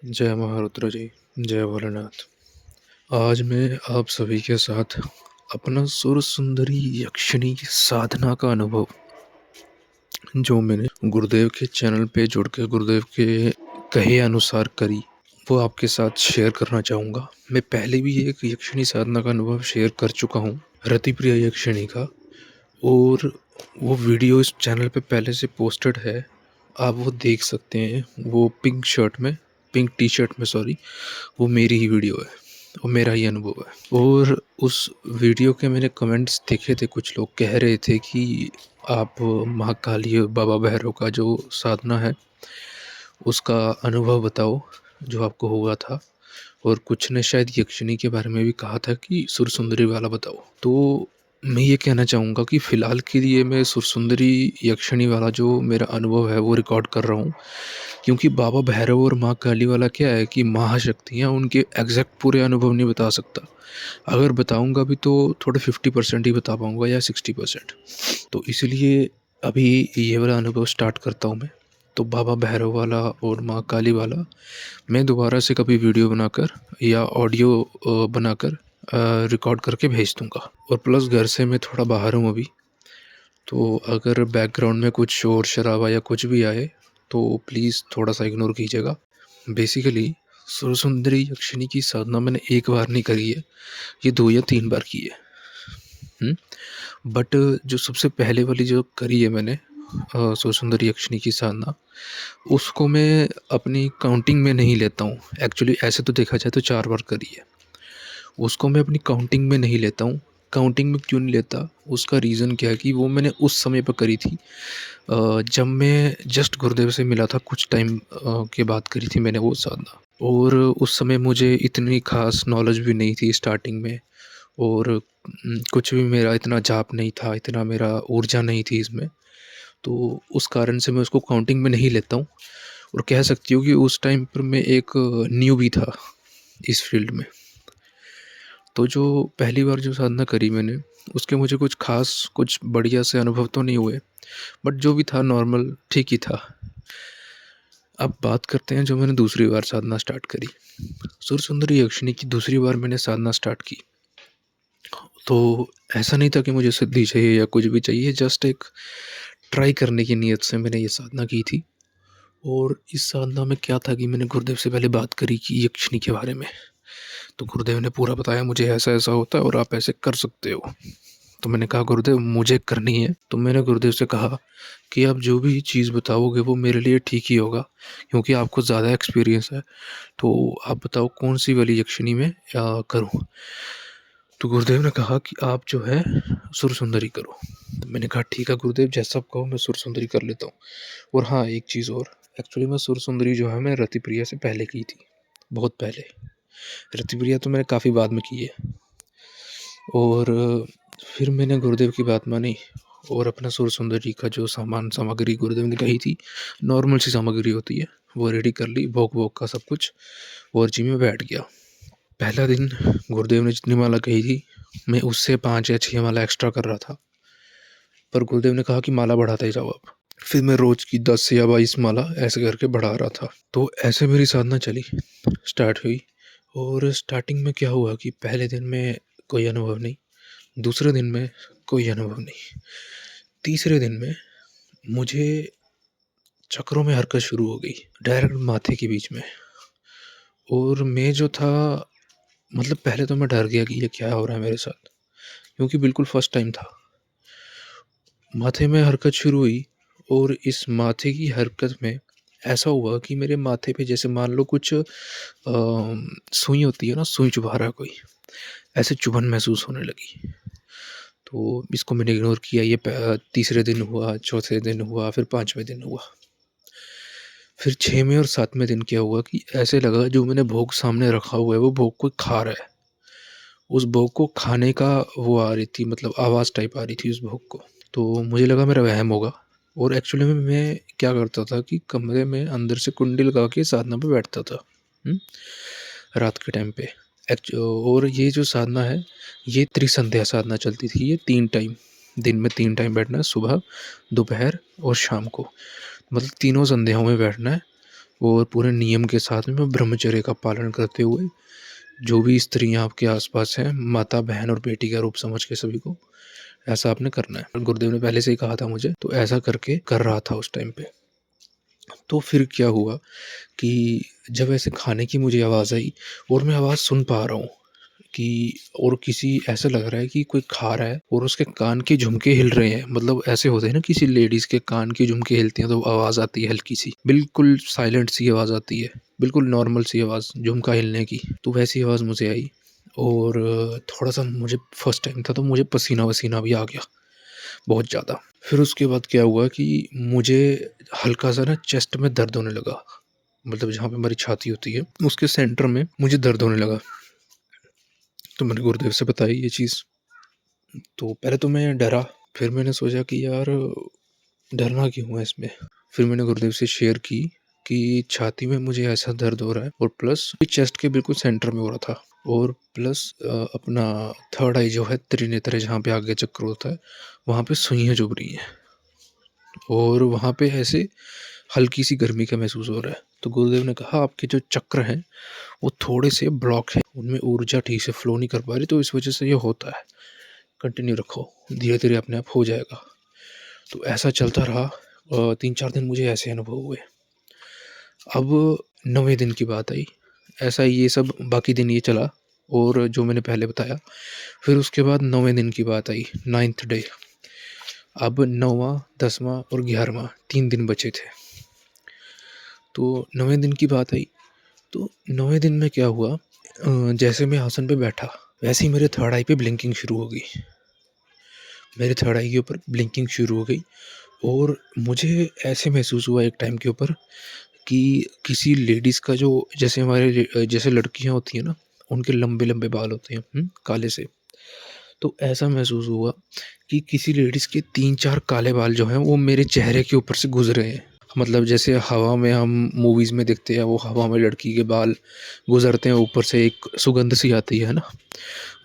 जय महारुद्र जी, जय भोलेनाथ। आज मैं आप सभी के साथ अपना सुर सुंदरी यक्षिणी की साधना का अनुभव जो मैंने गुरुदेव के चैनल पे जुड़ के गुरुदेव के कहे अनुसार करी, वो आपके साथ शेयर करना चाहूँगा। मैं पहले भी एक यक्षिणी साधना का अनुभव शेयर कर चुका हूँ, रतिप्रिया यक्षिणी का, और वो वीडियो इस चैनल पे पहले से पोस्टेड है। आप वो देख सकते हैं। वो पिंक टी शर्ट में सॉरी, वो मेरी ही वीडियो है, वो मेरा ही अनुभव है। और उस वीडियो के मैंने कमेंट्स देखे थे, कुछ लोग कह रहे थे कि आप महाकाली बाबा भैरव का जो साधना है उसका अनुभव बताओ जो आपको हुआ था, और कुछ ने शायद यक्षिणी के बारे में भी कहा था कि सुर सुंदरी वाला बताओ। तो मैं ये कहना चाहूँगा कि फ़िलहाल के लिए मैं सुर सुंदरी यक्षिणी वाला जो मेरा अनुभव है वो रिकॉर्ड कर रहा हूँ, क्योंकि बाबा भैरव और माँ काली वाला क्या है कि महाशक्तियाँ, उनके एग्जैक्ट पूरे अनुभव नहीं बता सकता। अगर बताऊँगा भी तो थोड़े 50% ही बता पाऊँगा या 60%। तो इसलिए अभी ये वाला अनुभव स्टार्ट करता हूँ मैं। तो बाबा भैरव वाला और माँ काली वाला मैं दोबारा से कभी वीडियो बनाकर या ऑडियो बनाकर रिकॉर्ड करके भेज दूँगा। और प्लस घर से मैं थोड़ा बाहर हूँ अभी, तो अगर बैकग्राउंड में कुछ शोर शराबा या कुछ भी आए तो प्लीज़ थोड़ा सा इग्नोर कीजिएगा। बेसिकली सुर सुंदरी यक्षिणी की साधना मैंने एक बार नहीं करी है, ये 2 या 3 बार की है। बट जो सबसे पहले वाली जो करी है मैंने सुर सुंदरी यक्षिणी की साधना, उसको मैं अपनी काउंटिंग में नहीं लेता हूँ। एक्चुअली ऐसे तो देखा जाए तो 4 बार करी है, उसको मैं अपनी काउंटिंग में नहीं लेता हूँ। काउंटिंग में क्यों नहीं लेता, उसका रीज़न क्या है कि वो मैंने उस समय पर करी थी जब मैं जस्ट गुरुदेव से मिला था। कुछ टाइम के बाद करी थी मैंने वो साधना, और उस समय मुझे इतनी खास नॉलेज भी नहीं थी स्टार्टिंग में, और कुछ भी मेरा इतना जाप नहीं था, इतना मेरा ऊर्जा नहीं थी इसमें। तो उस कारण से मैं उसको काउंटिंग में नहीं लेता हूँ, और कह सकती हूँ कि उस टाइम पर मैं एक न्यूबी था इस फील्ड में। तो जो पहली बार जो साधना करी मैंने, उसके मुझे कुछ ख़ास कुछ बढ़िया से अनुभव तो नहीं हुए, बट जो भी था नॉर्मल ठीक ही था। अब बात करते हैं जो मैंने दूसरी बार साधना स्टार्ट करी। सुर सुंदरी यक्षिणी की दूसरी बार मैंने साधना स्टार्ट की, तो ऐसा नहीं था कि मुझे सिद्धि चाहिए या कुछ भी चाहिए, जस्ट एक ट्राई करने की नीयत से मैंने ये साधना की थी। और इस साधना में क्या था कि मैंने गुरुदेव से पहले बात करी कि यक्षिणी के बारे में, तो गुरुदेव ने पूरा बताया मुझे ऐसा ऐसा होता है और आप ऐसे कर सकते हो। तो मैंने कहा गुरुदेव मुझे करनी है। तो मैंने गुरुदेव से कहा कि आप जो भी चीज़ बताओगे वो मेरे लिए ठीक ही होगा, क्योंकि आपको ज़्यादा एक्सपीरियंस है। तो आप बताओ कौन सी वाली यक्षिणी में करूँ। तो गुरुदेव ने कहा कि आप जो है सुर सुंदरी करो। तो मैंने कहा ठीक है गुरुदेव, जैसा आप कहो मैं सुर सुंदरी कर लेता हूँ। और हाँ, एक चीज़ और, एक्चुअली मैं सुर सुंदरी जो है मैं रतिप्रिया से पहले की थी, बहुत पहले। रतिप्रिया तो मैंने काफ़ी बाद में की है। और फिर मैंने गुरुदेव की बात मानी और अपना सुर सुंदरी का जो सामान सामग्री गुरुदेव ने कही थी, नॉर्मल सी सामग्री होती है, वो रेडी कर ली, भोग वोग का सब कुछ, और जी में बैठ गया। पहला दिन गुरुदेव ने जितनी माला कही थी मैं उससे 5 या 6 माला एक्स्ट्रा कर रहा था, पर गुरुदेव ने कहा कि माला बढ़ाते ही जाओ आप। फिर मैं रोज़ की 10 या 22 माला ऐसे करके बढ़ा रहा था। तो ऐसे मेरी साधना चली, स्टार्ट हुई। और स्टार्टिंग में क्या हुआ कि पहले दिन में कोई अनुभव नहीं, दूसरे दिन में कोई अनुभव नहीं, तीसरे दिन में मुझे चक्रों में हरकत शुरू हो गई, डायरेक्ट माथे के बीच में। और मैं जो था, मतलब पहले तो मैं डर गया कि ये क्या हो रहा है मेरे साथ, क्योंकि बिल्कुल फर्स्ट टाइम था। माथे में हरकत शुरू हुई, और इस माथे की हरकत में ऐसा हुआ कि मेरे माथे पे जैसे मान लो कुछ सुई होती है ना, सुई चुभा रहा है कोई, ऐसे चुभन महसूस होने लगी। तो इसको मैंने इग्नोर किया। ये तीसरे दिन हुआ, चौथे दिन हुआ, फिर 5वें दिन हुआ। फिर 6वें और 7वें दिन क्या हुआ कि ऐसे लगा जो मैंने भोग सामने रखा हुआ है वो भोग कोई खा रहा है। उस भोग को खाने का वो आ रही थी, मतलब आवाज़ टाइप आ रही थी उस भोग को। तो मुझे लगा मेरा वहम होगा, और एक्चुअली में मैं क्या करता था कि कमरे में अंदर से कुंडी लगा के साधना पे बैठता था रात के टाइम पे। और ये जो साधना है ये त्रिसंध्या साधना चलती थी। ये 3 टाइम, दिन में 3 टाइम बैठना है, सुबह, दोपहर और शाम को, मतलब तीनों संध्याओं में बैठना है। और पूरे नियम के साथ में ब्रह्मचर्य का पालन करते हुए जो भी स्त्रियाँ आपके आस-पास हैं, माता, बहन और बेटी का रूप समझ के सभी को, ऐसा आपने करना है। गुरुदेव ने पहले से ही कहा था मुझे, तो ऐसा करके कर रहा था उस टाइम पे। तो फिर क्या हुआ कि जब ऐसे खाने की मुझे आवाज़ आई और मैं आवाज़ सुन पा रहा हूँ कि और किसी ऐसा लग रहा है कि कोई खा रहा है और उसके कान के झुमके हिल रहे हैं। मतलब ऐसे होते हैं ना, किसी लेडीज़ के कान के झुमके हिलते हैं तो आवाज़ आती है हल्की-सी, बिल्कुल साइलेंट सी आवाज़ आती है, बिल्कुल नॉर्मल सी आवाज़ झुमका हिलने की। तो वैसी आवाज़ मुझे आई और थोड़ा-सा मुझे फर्स्ट टाइम था तो मुझे पसीना-वसीना भी आ गया, बहुत ज़्यादा। फिर उसके बाद क्या हुआ कि मुझे हल्का-सा ना चेस्ट में दर्द होने लगा। मतलब जहाँ पे हमारी छाती होती है, उसके सेंटर में मुझे दर्द होने लगा। तो मैंने गुरुदेव से बताई ये चीज़। तो पहले तो मैं डरा, फिर मैंने सोचा कि यार डरना क्यों है इसमें? फिर मैंने गुरुदेव से शेयर की कि छाती में मुझे ऐसा दर्द हो रहा है और प्लस चेस्ट के बिल्कुल सेंटर में हो रहा था और प्लस अपना थर्ड आई जो है, त्रिनेत्र, जहाँ पे आगे चक्र होता है, वहाँ पे सुइयाँ चुभ रही हैं और वहाँ पे ऐसे हल्की सी गर्मी का महसूस हो रहा है। तो गुरुदेव ने कहा आपके जो चक्र हैं वो थोड़े से ब्लॉक हैं, उनमें ऊर्जा ठीक से फ्लो नहीं कर पा रही, तो इस वजह से ये होता है। कंटिन्यू रखो, धीरे-धीरे अपने आप हो जाएगा। तो ऐसा चलता रहा 3-4 दिन मुझे ऐसे अनुभव हुए। अब 9वें दिन की बात आई, ऐसा ये सब बाकी दिन ये चला और जो मैंने पहले बताया। फिर उसके बाद 9वें दिन की बात आई, 9th डे। अब 9वाँ, 10वाँ और 11वाँ 3 दिन बचे थे। तो 9वें दिन की बात आई, तो 9वें दिन में क्या हुआ, जैसे मैं आसन पे बैठा, वैसे ही मेरे थर्ड आई पे ब्लिंकिंग शुरू हो गई। मेरे थर्ड आई के ऊपर ब्लिंकिंग शुरू हो गई और मुझे ऐसे महसूस हुआ एक टाइम के ऊपर कि किसी लेडीज़ का जो, जैसे हमारे जैसे लड़कियाँ होती हैं ना, उनके लंबे-लंबे बाल होते हैं काले से। तो ऐसा महसूस हुआ कि किसी लेडीज़ के 3-4 काले बाल जो हैं वो मेरे चेहरे के ऊपर से गुज़रे हैं। मतलब जैसे हवा में हम मूवीज़ में देखते हैं, वो हवा में लड़की के बाल गुज़रते हैं, ऊपर से एक सुगंध सी आती है ना,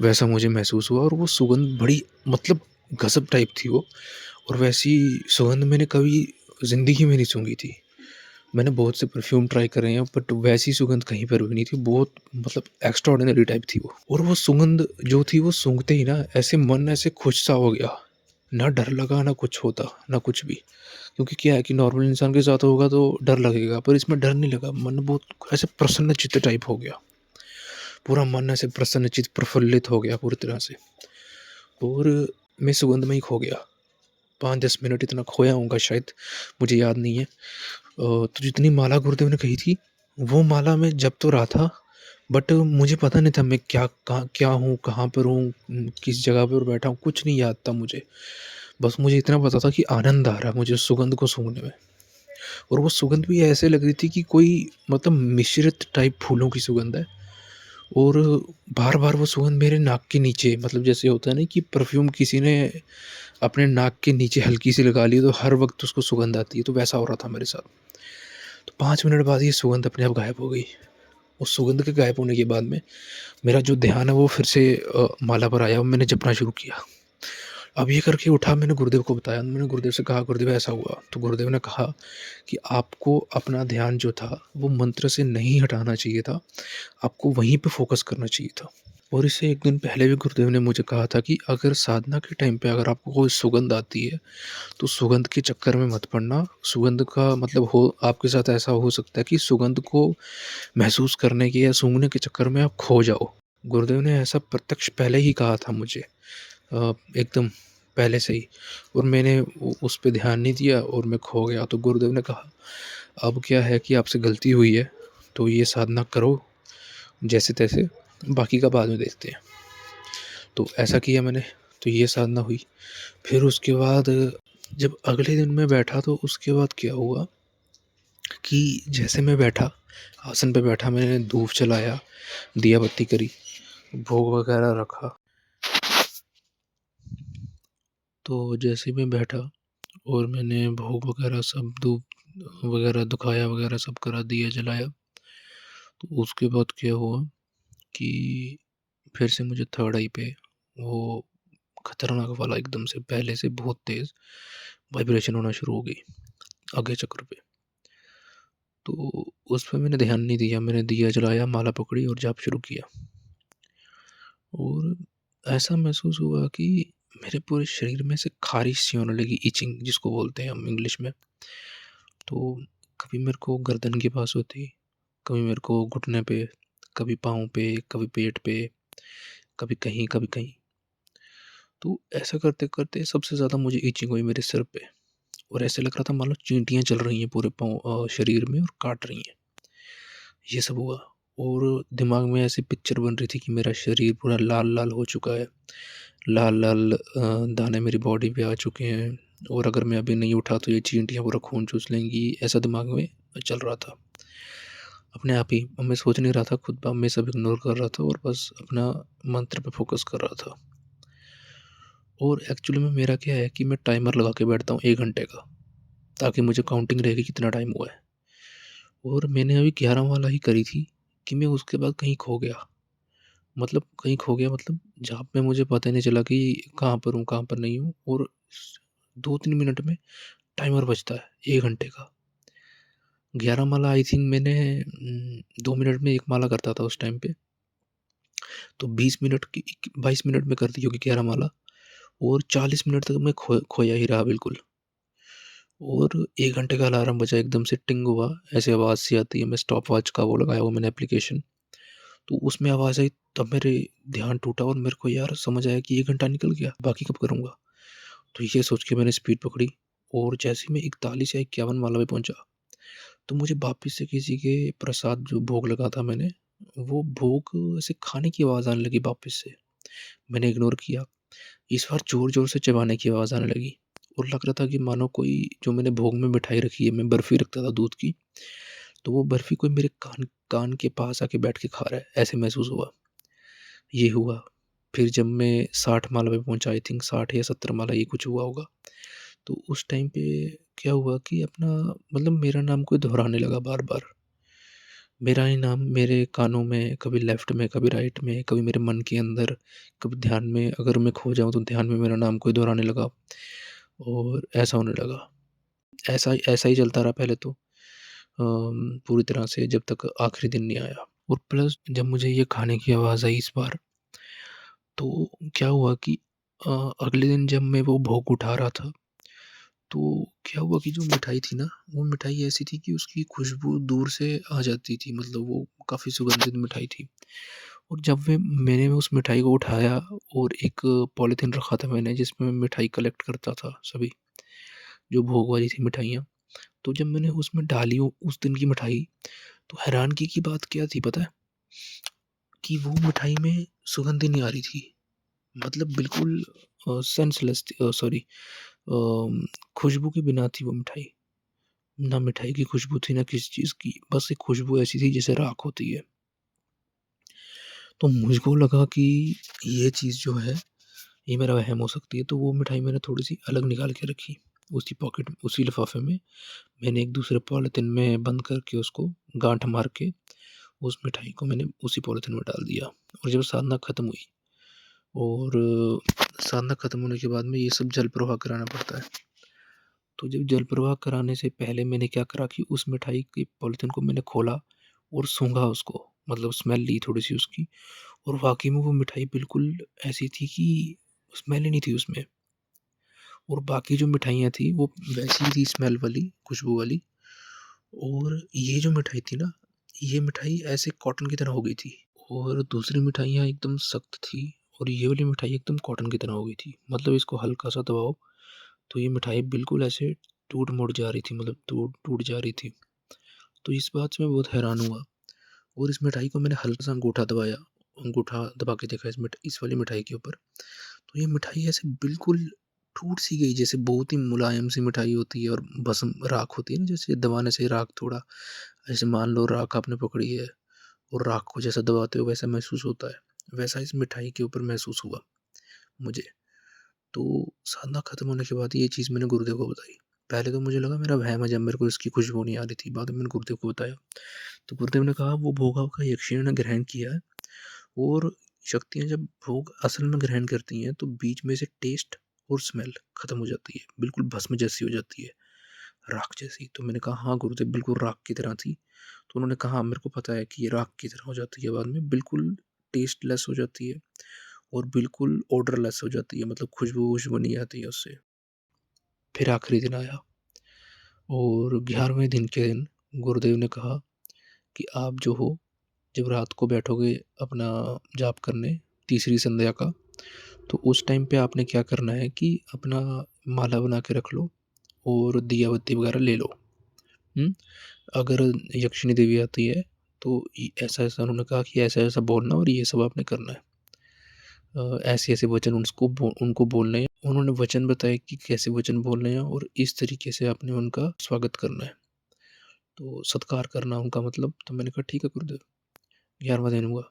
वैसा मुझे महसूस हुआ और वो सुगंध बड़ी, मतलब गज़ब टाइप थी वो। और वैसी सुगंध मैंने कभी ज़िंदगी में नहीं सूँघी थी। मैंने बहुत से परफ्यूम ट्राई करे हैं बट वैसी सुगंध कहीं पर भी नहीं थी। बहुत, मतलब एक्स्ट्राऑर्डिनरी टाइप थी वो। और वो सुगंध जो थी वो सूँघते ही ना ऐसे मन ऐसे खुश सा हो गया। ना डर लगा, ना कुछ होता, ना कुछ भी। क्योंकि क्या है कि नॉर्मल इंसान के साथ होगा तो डर लगेगा, पर इसमें डर नहीं लगा। मन बहुत ऐसे प्रसन्नचित्त टाइप हो गया। पूरा मन ऐसे प्रसन्नचित्त, प्रफुल्लित हो गया पूरी तरह से और मैं सुगंध में ही खो गया। 5-10 मिनट इतना खोया होऊँगा शायद, मुझे याद नहीं है। तो जितनी माला गुरुदेव ने कही थी, वो माला मैं जप तो रहा था, बट मुझे पता नहीं था मैं क्या हूँ, कहाँ पर हूँ, किस जगह पर बैठा हूँ, कुछ नहीं याद था मुझे। बस मुझे इतना पता था कि आनंद आ रहा है मुझे उस सुगंध को सूँघने में। और वो सुगंध भी ऐसे लग रही थी कि कोई, मतलब मिश्रित टाइप फूलों की सुगंध है और बार-बार वो सुगंध मेरे नाक के नीचे, मतलब जैसे होता है ना कि परफ्यूम किसी ने अपने नाक के नीचे हल्की सी लगा ली तो हर वक़्त उसको सुगंध आती है, तो वैसा हो रहा था मेरे साथ। तो 5 मिनट बाद ये सुगंध अपने आप गायब हो गई। उस सुगंध के गायब होने के बाद में मेरा जो ध्यान है वो फिर से माला पर आया और मैंने जपना शुरू किया। अब ये करके उठा, मैंने गुरुदेव को बताया, मैंने गुरुदेव से कहा गुरुदेव ऐसा हुआ। तो गुरुदेव ने कहा कि आपको अपना ध्यान जो था वो मंत्र से नहीं हटाना चाहिए था, आपको वहीं पे फ़ोकस करना चाहिए था। और इससे 1 दिन पहले भी गुरुदेव ने मुझे कहा था कि अगर साधना के टाइम पे अगर आपको कोई सुगंध आती है, तो सुगंध के चक्कर में मत पड़ना। सुगंध का मतलब हो आपके साथ ऐसा हो सकता है कि सुगंध को महसूस करने के या सूँघने के चक्कर में आप खो जाओ। गुरुदेव ने ऐसा प्रत्यक्ष पहले ही कहा था मुझे, एकदम पहले से ही, और मैंने उस पे ध्यान नहीं दिया और मैं खो गया। तो गुरुदेव ने कहा, अब क्या है कि आपसे गलती हुई है, तो ये साधना करो जैसे-तैसे, बाकी का बाद में देखते हैं। तो ऐसा किया मैंने, तो ये साधना हुई। फिर उसके बाद जब अगले दिन मैं बैठा तो उसके बाद क्या हुआ कि जैसे मैं बैठा, आसन पे बैठा, मैंने धूप जलाया, दिया बत्ती करी, भोग वगैरह रखा। तो जैसे ही मैं बैठा और मैंने भोग वगैरह सब, धूप वगैरह दिखाया वगैरह सब करा, दिया जलाया, तो उसके बाद क्या हुआ कि फिर से मुझे थर्ड आई पे वो खतरनाक वाला, एकदम से पहले से बहुत तेज़ वाइब्रेशन होना शुरू हो गई आगे चक्र पे। तो उस पे मैंने ध्यान नहीं दिया, मैंने दिया जलाया, माला पकड़ी और जाप शुरू किया। और ऐसा महसूस हुआ कि मेरे पूरे शरीर में से ख़ारिश सी होने लगी, इचिंग जिसको बोलते हैं हम इंग्लिश में। तो कभी मेरे को गर्दन के पास होती, कभी मेरे को घुटने पे, कभी पाँव पे, कभी पेट पे, कभी कहीं, कभी कहीं। तो ऐसा करते-करते सबसे ज़्यादा मुझे इचिंग हुई मेरे सिर पे, और ऐसे लग रहा था मानो चींटियाँ चल रही हैं पूरे शरीर में और काट रही हैं। ये सब हुआ, और दिमाग में ऐसी पिक्चर बन रही थी कि मेरा शरीर पूरा लाल-लाल हो चुका है। लाल-लाल दाने मेरी बॉडी पे आ चुके हैं, और अगर मैं अभी नहीं उठा तो ये चींटियाँ पूरा खून चूस लेंगी, ऐसा दिमाग में चल रहा था। अपने आप ही मैं सोच नहीं रहा था, खुद ब मैं सब इग्नोर कर रहा था और बस अपना मंत्र पे फ़ोकस कर रहा था। और एक्चुअली में मेरा क्या है कि मैं टाइमर लगा के बैठता हूँ 1 घंटे का, ताकि मुझे काउंटिंग रहेगी कितना टाइम हुआ है। और मैंने अभी 11 वाला ही करी थी कि मैं उसके बाद कहीं खो गया। मतलब कहीं खो गया, मतलब जहाँ पे मुझे पता ही नहीं चला कि कहाँ पर हूँ, कहाँ पर नहीं हूँ, और 2-3 मिनट में टाइमर बजता है 1 घंटे का। 11 माला आई थिंक मैंने 2 मिनट में 1 माला करता था उस टाइम पे। तो 20 मिनट की 22 मिनट में कर दी होगी 11 माला, और 40 मिनट तक मैं खोया ही रहा बिल्कुल। और 1 घंटे का अलार्म बजा, एकदम से टिंग हुआ, ऐसे आवाज़ सी आती है, मैं स्टॉप वॉच का वो लगाया हुआ मैंने एप्लीकेशन, तो उसमें आवाज़ आई, तब मेरे ध्यान टूटा और मेरे को यार समझ आया कि 1 घंटा निकल गया, बाकी कब करूँगा? तो ये सोच के मैंने स्पीड पकड़ी, और जैसे ही मैं 41 या 51 माला पे पहुँचा, तो मुझे वापस से किसी के प्रसाद जो भोग लगा था मैंने, वो भोग ऐसे खाने की आवाज़ आने लगी वापस से। मैंने इग्नोर किया। इस बार ज़ोर-ज़ोर से चबाने की आवाज़ आने लगी, और लग रहा था कि मानो कोई, जो मैंने भोग में मिठाई रखी है, मैं बर्फ़ी रखता था दूध की, तो वो बर्फ़ी कोई मेरे कान कान के पास आके बैठ के खा रहा है, ऐसे महसूस हुआ। ये हुआ। फिर जब मैं 60 माला पे पहुँचा, आई थिंक 60 या 70 माला ये कुछ हुआ होगा, तो उस टाइम पे क्या हुआ कि अपना, मतलब मेरा नाम कोई दोहराने लगा बार-बार। मेरा ही नाम मेरे कानों में, कभी लेफ्ट में, कभी राइट में, कभी मेरे मन के अंदर, कभी ध्यान में, अगर मैं खो जाऊँ तो ध्यान में मेरा नाम कोई दोहराने लगा, और ऐसा होने लगा। ऐसा ही चलता रहा पहले तो, पूरी तरह से जब तक आखिरी दिन नहीं आया। और प्लस जब मुझे ये खाने की आवाज़ आई इस बार, तो क्या हुआ कि अ, अगले दिन जब मैं वो भोग उठा रहा था, तो क्या हुआ कि जो मिठाई थी ना, वो मिठाई ऐसी थी कि उसकी खुशबू दूर से आ जाती थी, मतलब वो काफ़ी सुगंधित मिठाई थी। और जब मैंने उस मिठाई को उठाया, और एक पॉलीथीन रखा था मैंने जिसमें मैं मिठाई कलेक्ट करता था सभी, जो भोग वाली थी मिठाइयाँ। तो जब मैंने उसमें डाली उस दिन की मिठाई, तो हैरानगी की बात क्या थी पता है? कि वो मिठाई में सुगंध ही नहीं आ रही थी। मतलब बिल्कुल सेंसलेस थी, सॉरी, खुशबू के बिना थी वो मिठाई। ना मिठाई की खुशबू थी, ना किसी चीज़ की, बस एक खुशबू ऐसी थी जैसे राख होती है। तो मुझको लगा कि ये चीज़ जो है, ये मेरा वहम हो सकती है, तो वो मिठाई मैंने थोड़ी-सी अलग निकाल के रखी, उसी पॉकेट उसी लिफ़ाफ़े में। मैंने एक दूसरे पॉलीथीन में बंद करके उसको गाँठ मार के, उस मिठाई को मैंने उसी पॉलीथीन में डाल दिया। और जब साधना ख़त्म हुई, और साधना ख़त्म होने के बाद में ये सब जल प्रवाह कराना पड़ता है। तो जब जल प्रवाह कराने से पहले मैंने क्या करा कि उस मिठाई की पॉलीथीन को मैंने खोला और सूँघा उसको, मतलब स्मेल ली थोड़ी-सी उसकी, और वाक़ई में वो मिठाई बिल्कुल ऐसी थी कि स्मेल ही नहीं थी उसमें। और बाकी जो मिठाइयाँ थी वो वैसी ही थी, स्मेल वाली, खुशबू वाली। और ये जो मिठाई थी ना, ये मिठाई ऐसे कॉटन की तरह हो गई थी। और दूसरी मिठाइयाँ एकदम सख्त थी, और ये वाली मिठाई एकदम कॉटन की तरह हो गई थी। मतलब इसको हल्का-सा दबाओ तो ये मिठाई बिल्कुल ऐसे टूट-मुट जा रही थी, मतलब टूट टूट जा रही थी। तो इस बात से मैं बहुत हैरान हुआ, और इस मिठाई को मैंने हल्का-सा अंगूठा दबाया, अंगूठा दबा के देखा इस वाली मिठाई के ऊपर, तो ये मिठाई ऐसे बिल्कुल टूट-सी गई, जैसे बहुत ही मुलायम सी मिठाई होती है, और भस्म राख होती है ना, जैसे दबाने से राख थोड़ा, ऐसे मान लो राख आपने पकड़ी है, और राख को जैसा दबाते हो वैसा महसूस होता है, वैसा इस मिठाई के ऊपर महसूस हुआ मुझे। तो साधना खत्म होने के बाद ये चीज़ मैंने गुरुदेव को बताई। पहले तो मुझे लगा मेरा वहम है, जब मेरे को इसकी खुशबू नहीं आ रही थी, बाद में मैंने गुरुदेव को बताया। तो गुरुदेव ने कहा वो भोग आपका यक्षिणी ने ग्रहण किया है, और शक्तियाँ जब भोग असल में ग्रहण करती हैं तो बीच में से टेस्ट और स्मेल खत्म हो जाती है, बिल्कुल भस्म जैसी हो जाती है। राख जैसी। तो मैंने कहा, हाँ गुरुदेव, बिल्कुल राख की तरह थी। तो उन्होंने कहा, हाँ, मेरे को पता है कि ये राख की तरह हो जाती है बाद में, बिल्कुल टेस्टलेस हो जाती है और बिल्कुल ऑर्डरलेस हो जाती है, मतलब खुशबू-वुशबू नहीं आती है उससे। फिर आखिरी दिन आया और 11वें दिन के दिन गुरुदेव ने कहा कि आप जो हो, जब रात को बैठोगे अपना जाप करने तीसरी संध्या का, तो उस टाइम पे आपने क्या करना है कि अपना माला बना के रख लो और दिया बत्ती वगैरह ले लो। अगर यक्षिणी देवी आती है तो ऐसा-ऐसा उन्होंने कहा कि ऐसा-ऐसा बोलना और ये सब आपने करना है। ऐसे-ऐसे वचन उनको बोलने हैं। उन्होंने वचन बताए कि कैसे वचन बोलने हैं और इस तरीके से आपने उनका स्वागत करना है। तो सत्कार करना उनका मतलब, तो मैंने कहा ठीक है गुरुदेव। 11वां दिन हुआ।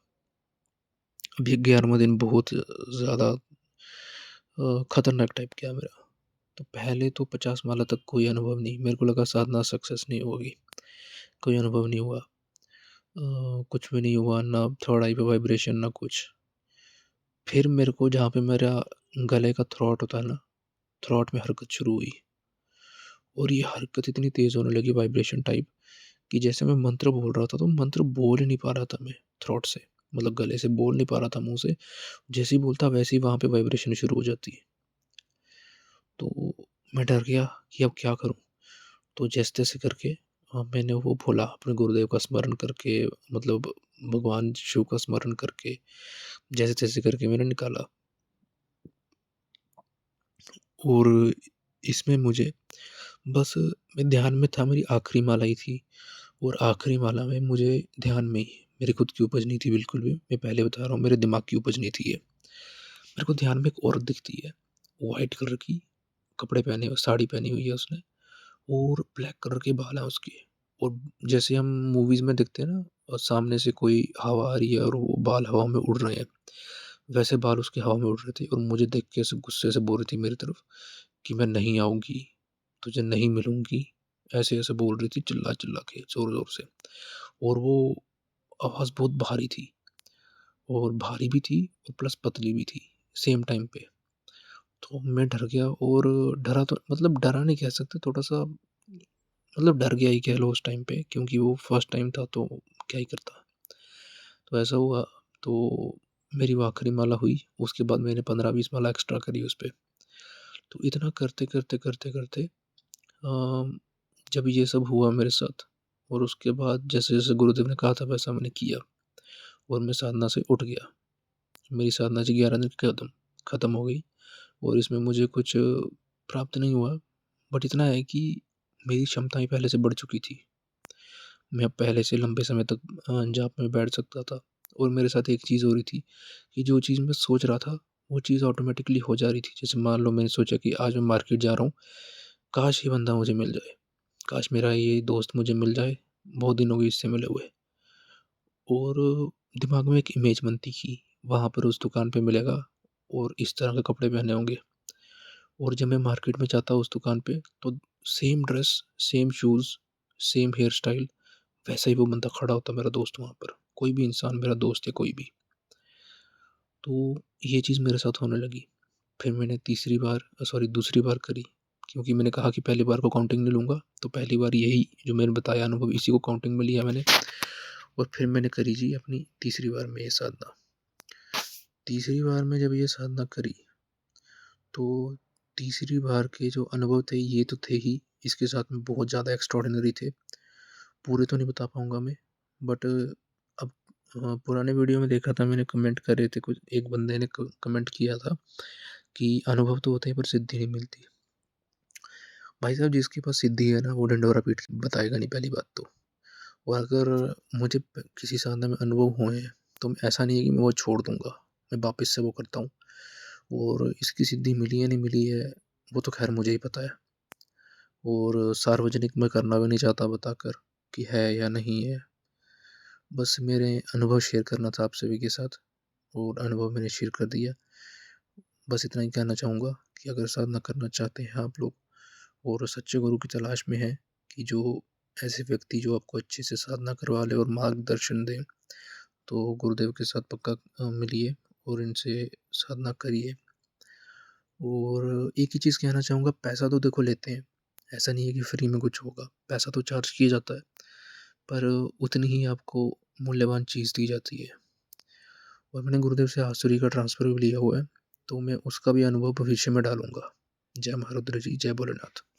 अभी 11वां दिन बहुत ज़्यादा खतरनाक टाइप गया मेरा। तो पहले तो 50 माला तक कोई अनुभव नहीं, मेरे को लगा साधना सक्सेस नहीं होगी, कोई अनुभव नहीं हुआ। कुछ भी नहीं हुआ, ना थर्ड आई पे वाइब्रेशन ना कुछ। फिर मेरे को जहाँ पे मेरा गले का थ्रॉट होता है ना, थ्रॉट में हरकत शुरू हुई और ये हरकत इतनी तेज़ होने लगी वाइब्रेशन टाइप कि जैसे मैं मंत्र बोल रहा था तो मंत्र बोल ही नहीं पा रहा था मैं थ्रॉट से, मतलब गले से बोल नहीं पा रहा था मुँह से। जैसे ही बोलता वैसे ही वहाँ पे वाइब्रेशन शुरू हो जाती है। तो मैं डर गया कि अब क्या करूँ? तो जैसे-तैसे करके मैंने वो बोला अपने गुरुदेव का स्मरण करके, मतलब भगवान शिव का स्मरण करके, जैसे-तैसे करके मैंने निकाला। और इसमें मुझे बस, मैं ध्यान में था, मेरी आखिरी माला ही थी और आखिरी माला में मुझे ध्यान में ही, मेरी खुद की उपज नहीं थी बिल्कुल भी, मैं पहले बता रहा हूँ, मेरे दिमाग की उपज नहीं थी ये। मेरे को ध्यान में एक औरत दिखती है, व्हाइट कलर की कपड़े पहने हुए, साड़ी पहनी हुई है उसने और ब्लैक कलर के बाल हैं उसके। और जैसे हम मूवीज़ में देखते हैं ना, और सामने से कोई हवा आ रही है और वो बाल हवा में उड़ रहे हैं, वैसे बाल उसके हवा में उड़ रहे थे और मुझे देख के ऐसे गुस्से से बोल रही थी मेरी तरफ कि मैं नहीं आऊँगी, तुझे नहीं मिलूँगी, ऐसे-ऐसे बोल रही थी चिल्ला-चिल्ला के ज़ोर-ज़ोर से। और वो आवाज़ बहुत भारी थी, और भारी भी थी और प्लस पतली भी थी सेम टाइम पे। तो मैं डर गया, और डरा तो मतलब डरा नहीं कह सकते, थोड़ा-सा मतलब डर गया ही कह लो उस टाइम पे, क्योंकि वो फर्स्ट टाइम था तो क्या ही करता। तो ऐसा हुआ, तो मेरी वो आखिरी माला हुई, उसके बाद मैंने 15-20 माला एक्स्ट्रा करी उस पे। तो इतना करते-करते जब ये सब हुआ मेरे साथ और उसके बाद जैसे-जैसे गुरुदेव ने कहा था वैसा मैंने किया और मैं साधना से उठ गया। मेरी साधना जी 11 दिन खत्म खत्म हो गई और इसमें मुझे कुछ प्राप्त नहीं हुआ, बट इतना है कि मेरी क्षमताएँ पहले से बढ़ चुकी थी। मैं अब पहले से लंबे समय तक जाप में बैठ सकता था, और मेरे साथ एक चीज़ हो रही थी कि जो चीज़ मैं सोच रहा था, वो चीज़ ऑटोमैटिकली हो जा रही थी। जैसे मान लो मैंने सोचा कि आज मैं मार्केट जा रहा हूँ, काश ये बंदा मुझे मिल जाए, काश मेरा ये दोस्त मुझे मिल जाए, बहुत दिन हो गए इससे मिले हुए। और दिमाग में एक इमेज बनती कि वहाँ पर उस दुकान पे मिलेगा और इस तरह के कपड़े पहने होंगे, और जब मैं मार्केट में जाता उस दुकान पे तो same dress, same shoes, same here style, वैसा ही वो बंदा खड़ा होता मेरा दोस्त वहाँ पर, कोई भी इंसान मेरा दोस्त या कोई भी। तो ये चीज़ मेरे साथ होने लगी। फिर मैंने तीसरी बार सॉरी दूसरी बार करी, क्योंकि मैंने कहा कि पहली बार को काउंटिंग नहीं लूँगा, तो पहली बार यही जो मैंने बताया अनुभव, इसी को काउंटिंग में लिया मैंने। और फिर मैंने करी जी अपनी तीसरी बार में ये साधना। तीसरी बार में जब ये साधना करी, तो तीसरी बार के जो अनुभव थे ये तो थे ही, इसके साथ में बहुत ज़्यादा एक्स्ट्राऑर्डिनरी थे। पूरे तो नहीं बता पाऊँगा मैं, बट अब पुराने वीडियो में देखा था मैंने, कमेंट कर रहे थे कुछ, एक बंदे ने कमेंट किया था कि अनुभव तो होते हैं पर सिद्धि नहीं मिलती। भाई साहब, जिसके पास सिद्धि है ना वो ढिंढोरा पीट के बताएगा नहीं, पहली बात तो। और अगर मुझे किसी साधना में अनुभव हुए हैं तो ऐसा नहीं है कि मैं वो छोड़ दूंगा, मैं वापस से वो करता हूँ। और इसकी सिद्धि मिली है नहीं मिली है वो तो खैर मुझे ही पता है, और सार्वजनिक मैं करना भी नहीं चाहता बताकर कि है या नहीं है। बस मेरे अनुभव शेयर करना था आप सभी के साथ, और अनुभव मैंने शेयर कर दिया। बस इतना ही कहना चाहूँगा कि अगर साधना करना चाहते हैं आप लोग और सच्चे गुरु की तलाश में हैं कि जो ऐसे व्यक्ति जो आपको अच्छे से साधना करवा ले और मार्गदर्शन दें, तो गुरुदेव के साथ पक्का मिलिए और इनसे साधना करिए। और एक ही चीज़ कहना चाहूँगा, पैसा तो देखो लेते हैं, ऐसा नहीं है कि फ्री में कुछ होगा, पैसा तो चार्ज किया जाता है, पर उतनी ही आपको मूल्यवान चीज़ दी जाती है। और मैंने गुरुदेव से आसुरी का ट्रांसफ़र भी लिया हुआ है, तो मैं उसका भी अनुभव भविष्य में डालूँगा। जय महारुद्र जी, जय भोलेनाथ।